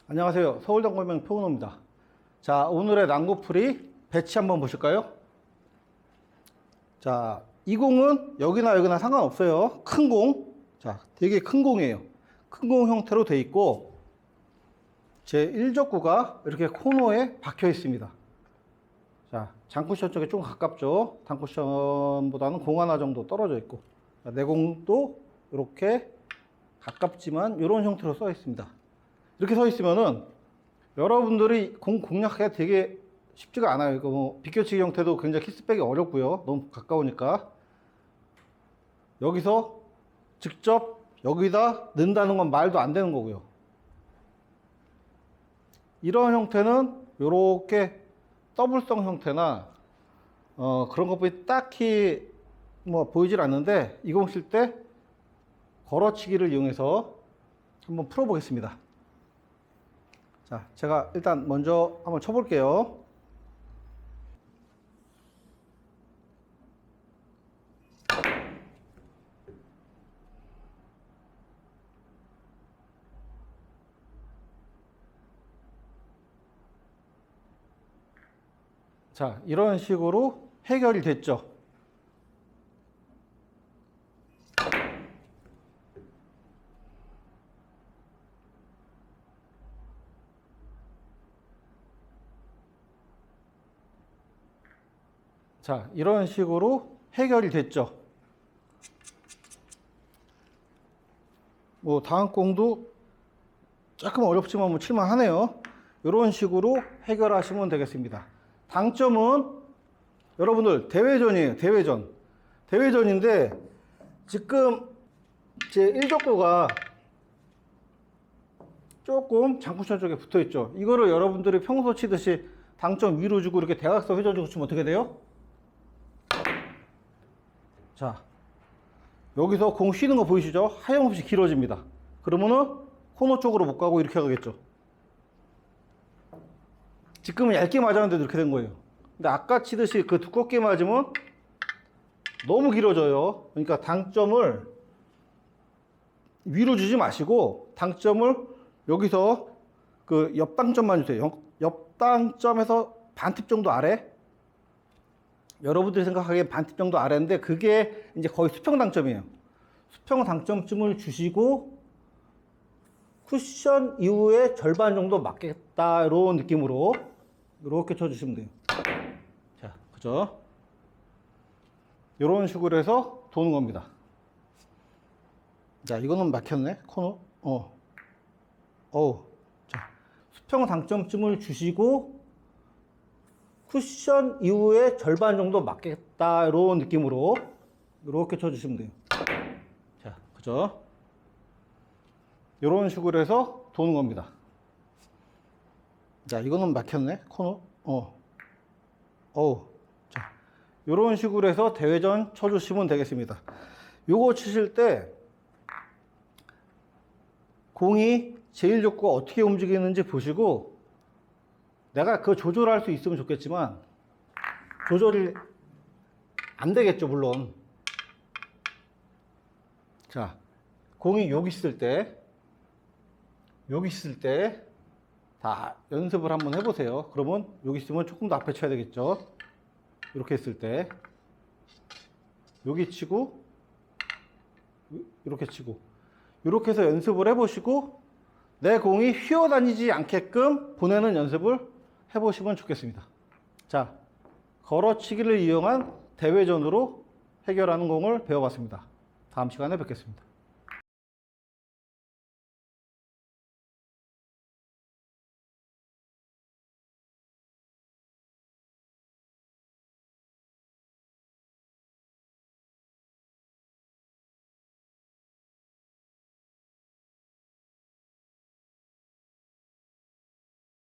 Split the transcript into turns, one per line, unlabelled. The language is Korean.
안녕하세요. 서울당구명 표은호입니다. 자, 오늘의 난구풀이 배치 한번 보실까요? 자, 이 공은 여기나 여기나 상관없어요. 큰 공. 자, 되게 큰 공이에요. 큰 공 형태로 되어 있고, 제 1족구가 이렇게 코너에 박혀 있습니다. 자, 장쿠션 쪽에 좀 가깝죠. 단쿠션보다는 공 하나 정도 떨어져 있고, 자, 내 공도 이렇게 가깝지만 이런 형태로 써 있습니다. 이렇게 서 있으면은 여러분들이 공 공략하기가 되게 쉽지가 않아요. 이거 뭐 비껴치기 형태도 굉장히 키스백이 어렵고요. 너무 가까우니까. 여기서 직접 여기다 넣는다는 건 말도 안 되는 거고요. 이런 형태는 이렇게 더블성 형태나 그런 것들이 딱히 뭐 보이질 않는데, 이 공 칠 때 걸어치기를 이용해서 한번 풀어 보겠습니다. 자, 제가 일단 먼저 한번 쳐볼게요. 자, 이런 식으로 해결이 됐죠. 자, 이런 식으로 해결이 됐죠. 뭐 다음 공도 조금 어렵지만 뭐 칠만 하네요. 이런 식으로 해결하시면 되겠습니다. 당점은 여러분들 대회전이에요. 대회전인데 지금 제 1족구가 조금 장쿠션 쪽에 붙어 있죠. 이거를 여러분들이 평소 치듯이 당점 위로 주고 이렇게 대각선 회전 주고 치면 어떻게 돼요? 자, 여기서 공 쉬는 거 보이시죠? 하염없이 길어집니다. 그러면은 코너 쪽으로 못 가고 이렇게 가겠죠. 지금은 얇게 맞았는데도 이렇게 된 거예요. 근데 아까 치듯이 그 두껍게 맞으면 너무 길어져요. 그러니까 당점을 위로 주지 마시고 당점을 여기서 그 옆당점만 주세요. 옆당점에서 반팁 정도 아래. 여러분들이 생각하기에 반팁 정도 아래인데 그게 이제 거의 수평 당점이에요. 수평 당점쯤을 주시고 쿠션 이후에 절반 정도 맞겠다 이런 느낌으로 이렇게 쳐주시면 돼요. 자, 그죠? 이런 식으로 해서 도는 겁니다. 자, 이거는 막혔네 코너. 자, 수평 당점쯤을 주시고 쿠션 이후에 절반 정도 맞겠다 이런 느낌으로 이렇게 쳐주시면 돼요. 자, 그죠? 이런 식으로 해서 도는 겁니다. 자, 이거는 막혔네 코너. 자, 이런 식으로 해서 대회전 쳐주시면 되겠습니다. 요거 치실 때 공이 제1족구가 어떻게 움직이는지 보시고, 내가 그 조절할 수 있으면 좋겠지만 조절이 안 되겠죠, 물론. 자, 공이 여기 있을 때 다 연습을 한번 해보세요. 그러면 여기 있으면 조금 더 앞에 쳐야 되겠죠. 이렇게 했을 때 여기 치고 이렇게 치고 이렇게 해서 연습을 해보시고 내 공이 휘어다니지 않게끔 보내는 연습을 해보시면 좋겠습니다. 자, 걸어치기를 이용한 대회전으로 해결하는 공을 배워봤습니다. 다음 시간에 뵙겠습니다.